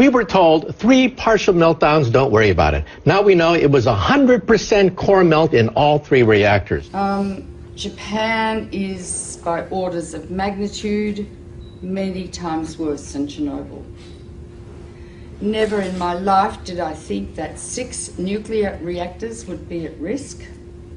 We were told 3 partial meltdowns, don't worry about it. Now we know it was 100% core melt in all 3 reactors. Japan is, by orders of magnitude, many times worse than Chernobyl. Never in my life did I think that 6 nuclear reactors would be at risk.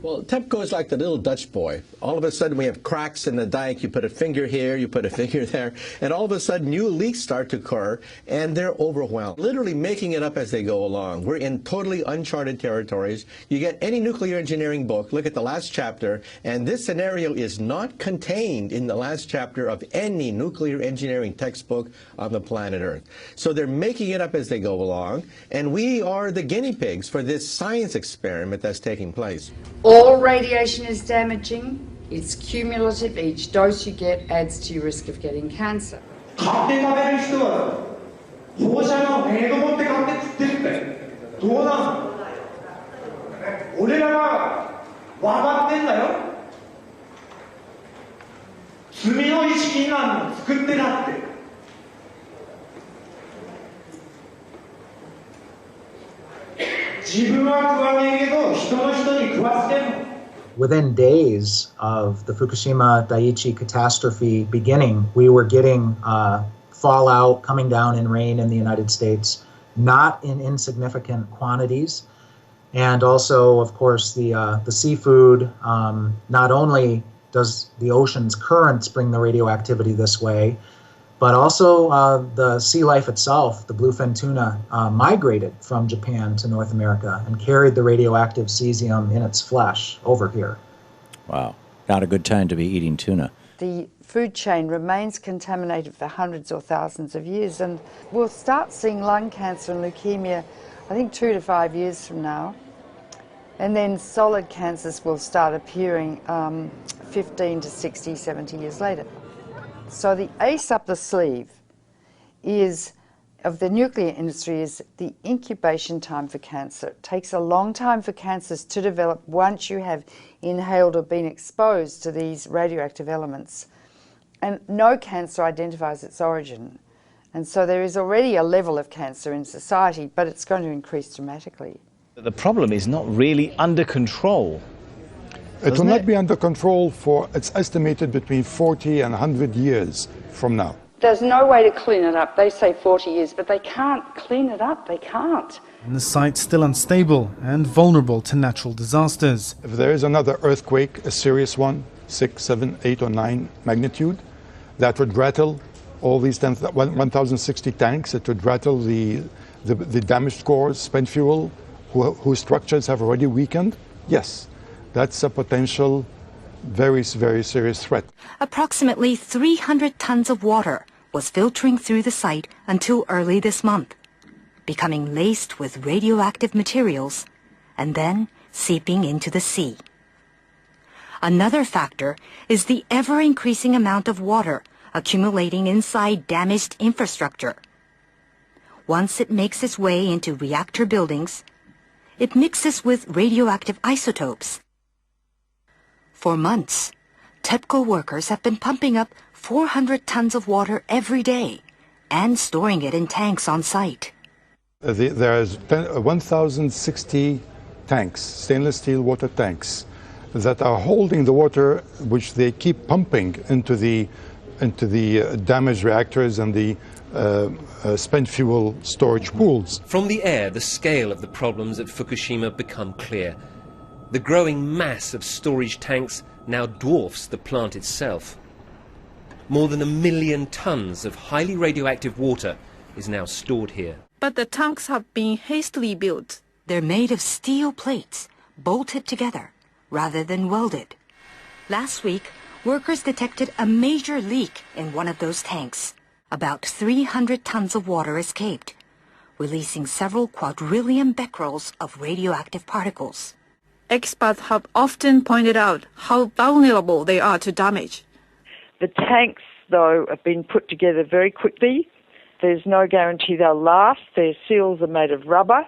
Well, TEPCO is like the little Dutch boy. All of a sudden we have cracks in the dike. You put a finger here, you put a finger there, and all of a sudden new leaks start to occur, and they're overwhelmed. Literally making it up as they go along. We're in totally uncharted territories. You get any nuclear engineering book, look at the last chapter, and this scenario is not contained in the last chapter of any nuclear engineering textbook on the planet Earth. So they're making it up as they go along, and we are the guinea pigs for this science experiment that's taking place. All radiation is damaging. It's cumulative. Each dose you get adds to your risk of getting cancer. Within days of the Fukushima Daiichi catastrophe beginning, we were getting fallout coming down in rain in the United States, not in insignificant quantities. And also, of course, the seafood, not only does the ocean's currents bring the radioactivity this way, but also the sea life itself, the bluefin tuna, migrated from Japan to North America and carried the radioactive cesium in its flesh over here. Wow, not a good time to be eating tuna. The food chain remains contaminated for hundreds or thousands of years, and we'll start seeing lung cancer and leukemia, I think 2 to 5 years from now. And then solid cancers will start appearing 15 to 60, 70 years later. So the ace up the sleeve of the nuclear industry is the incubation time for cancer. It takes a long time for cancers to develop once you have inhaled or been exposed to these radioactive elements. And no cancer identifies its origin. And so there is already a level of cancer in society, but it's going to increase dramatically. The problem is not really under control. It will not be under control for, it's estimated, between 40 and 100 years from now. There's no way to clean it up. They say 40 years, but they can't clean it up. They can't. And the site's still unstable and vulnerable to natural disasters. If there is another earthquake, a serious one, 6, 7, 8 or 9 magnitude, that would rattle all these 1,060 tanks. It would rattle the damaged cores, spent fuel, whose structures have already weakened. Yes. That's a potential very, very serious threat. Approximately 300 tons of water was filtering through the site until early this month, becoming laced with radioactive materials and then seeping into the sea. Another factor is the ever-increasing amount of water accumulating inside damaged infrastructure. Once it makes its way into reactor buildings, it mixes with radioactive isotopes. For months, TEPCO workers have been pumping up 400 tons of water every day and storing it in tanks on site. There's 1,060 tanks, stainless steel water tanks, that are holding the water which they keep pumping into the damaged reactors and the spent fuel storage pools. From the air, the scale of the problems at Fukushima become clear. The growing mass of storage tanks now dwarfs the plant itself. More than 1 million tons of highly radioactive water is now stored here. But the tanks have been hastily built. They're made of steel plates, bolted together, rather than welded. Last week, workers detected a major leak in one of those tanks. About 300 tons of water escaped, releasing several quadrillion becquerels of radioactive particles. Experts have often pointed out how vulnerable they are to damage. The tanks, though, have been put together very quickly. There's no guarantee they'll last. Their seals are made of rubber,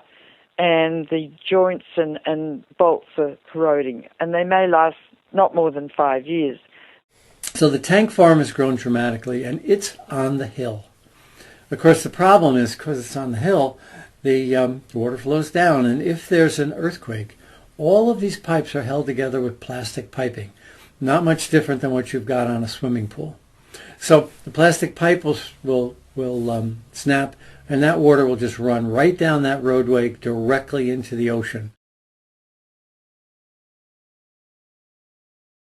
and the joints and bolts are corroding, and they may last not more than 5 years. So the tank farm has grown dramatically, and it's on the hill. Of course, the problem is because it's on the hill, the water flows down, and if there's an earthquake, all of these pipes are held together with plastic piping, not much different than what you've got on a swimming pool. So the plastic pipe will snap, and that water will just run right down that roadway directly into the ocean.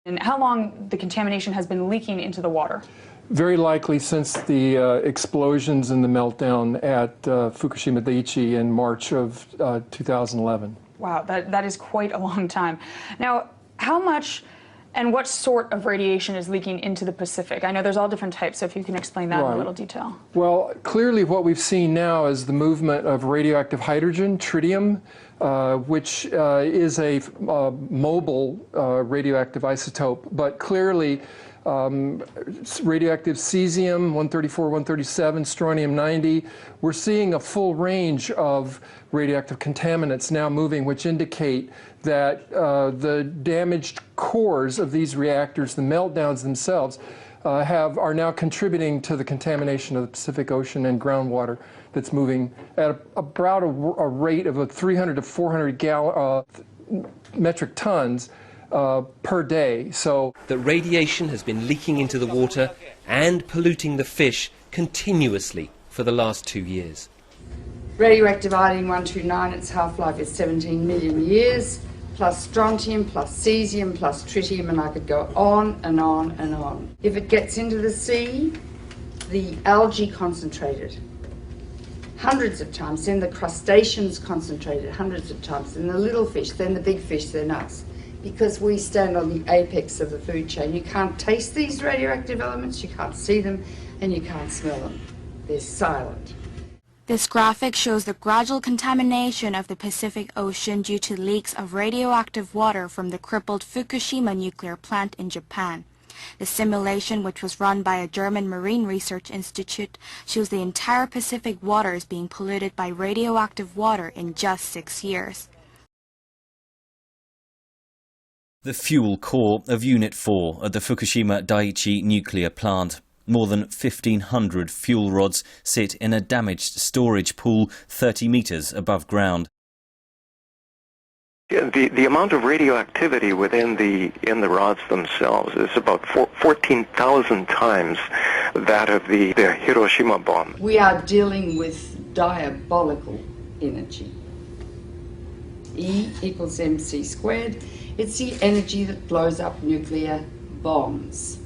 And how long the contamination has been leaking into the water? Very likely since the explosions and the meltdown at Fukushima Daiichi in March of 2011. Wow, that is quite a long time. Now, how much and what sort of radiation is leaking into the Pacific? I know there's all different types, so if you can explain that in a little detail. Well, clearly what we've seen now is the movement of radioactive hydrogen, tritium, which is a mobile radioactive isotope, but clearly radioactive cesium, 134, 137, strontium-90. We're seeing a full range of radioactive contaminants now moving, which indicate that the damaged cores of these reactors, the meltdowns themselves, are now contributing to the contamination of the Pacific Ocean and groundwater that's moving at about a rate of 300 to 400 metric tons per day. So that radiation has been leaking into the water and polluting the fish continuously for the last 2 years. Radioactive iodine-129, its half-life is 17 million years, plus strontium, plus cesium, plus tritium, and I could go on and on and on. If it gets into the sea, the algae concentrated hundreds of times, then the crustaceans concentrated hundreds of times, then the little fish, then the big fish, then us. Because we stand on the apex of the food chain. You can't taste these radioactive elements, you can't see them, and you can't smell them. They're silent. This graphic shows the gradual contamination of the Pacific Ocean due to leaks of radioactive water from the crippled Fukushima nuclear plant in Japan. The simulation, which was run by a German Marine Research Institute, shows the entire Pacific waters being polluted by radioactive water in just 6 years. The fuel core of Unit 4 at the Fukushima Daiichi nuclear plant. More than 1,500 fuel rods sit in a damaged storage pool 30 meters above ground. Yeah, the amount of radioactivity within the rods themselves is about 14,000 times that of the Hiroshima bomb. We are dealing with diabolical energy. E equals mc squared. It's the energy that blows up nuclear bombs.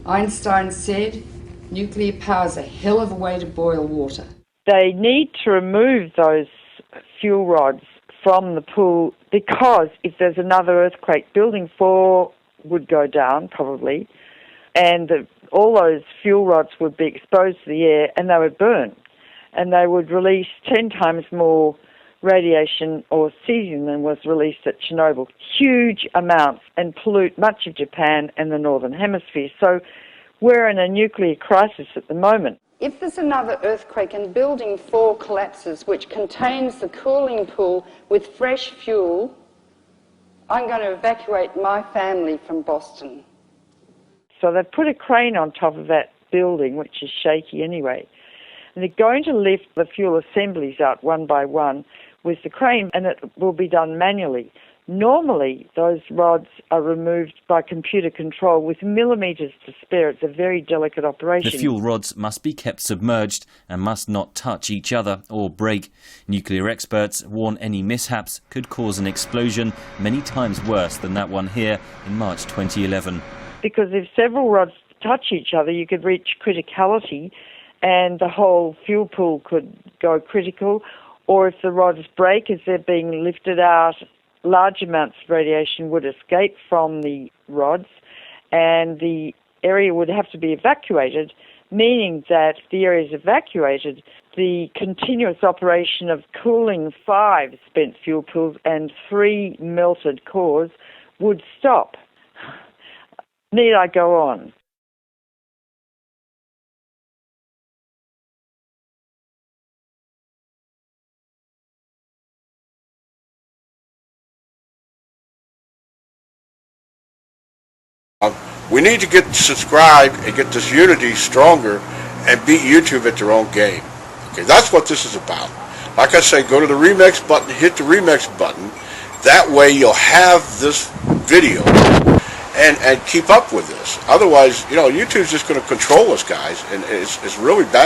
Einstein said, nuclear power's a hell of a way to boil water. They need to remove those fuel rods from the pool because if there's another earthquake, Building 4 would go down probably, and all those fuel rods would be exposed to the air and they would burn. And they would release 10 times more radiation or cesium than was released at Chernobyl, huge amounts, and pollute much of Japan and the Northern Hemisphere. So we're in a nuclear crisis at the moment. If there's another earthquake and Building 4 collapses, which contains the cooling pool with fresh fuel, I'm going to evacuate my family from Boston. So they've put a crane on top of that building, which is shaky anyway, and they're going to lift the fuel assemblies out one by one with the crane, and it will be done manually. Normally, those rods are removed by computer control with millimetres to spare. It's a very delicate operation. The fuel rods must be kept submerged and must not touch each other or break. Nuclear experts warn any mishaps could cause an explosion many times worse than that one here in March 2011. Because if several rods touch each other, you could reach criticality and the whole fuel pool could go critical. Or if the rods break as they're being lifted out, large amounts of radiation would escape from the rods and the area would have to be evacuated, meaning that if the area is evacuated, the continuous operation of cooling 5 spent fuel pools and 3 melted cores would stop. Need I go on? We need to get subscribed and get this unity stronger and beat YouTube at their own game. Okay, that's what this is about. Like I say, go to the Remix button, hit the Remix button. That way you'll have this video and keep up with this. Otherwise, you know, YouTube's just going to control us, guys, and it's really bad.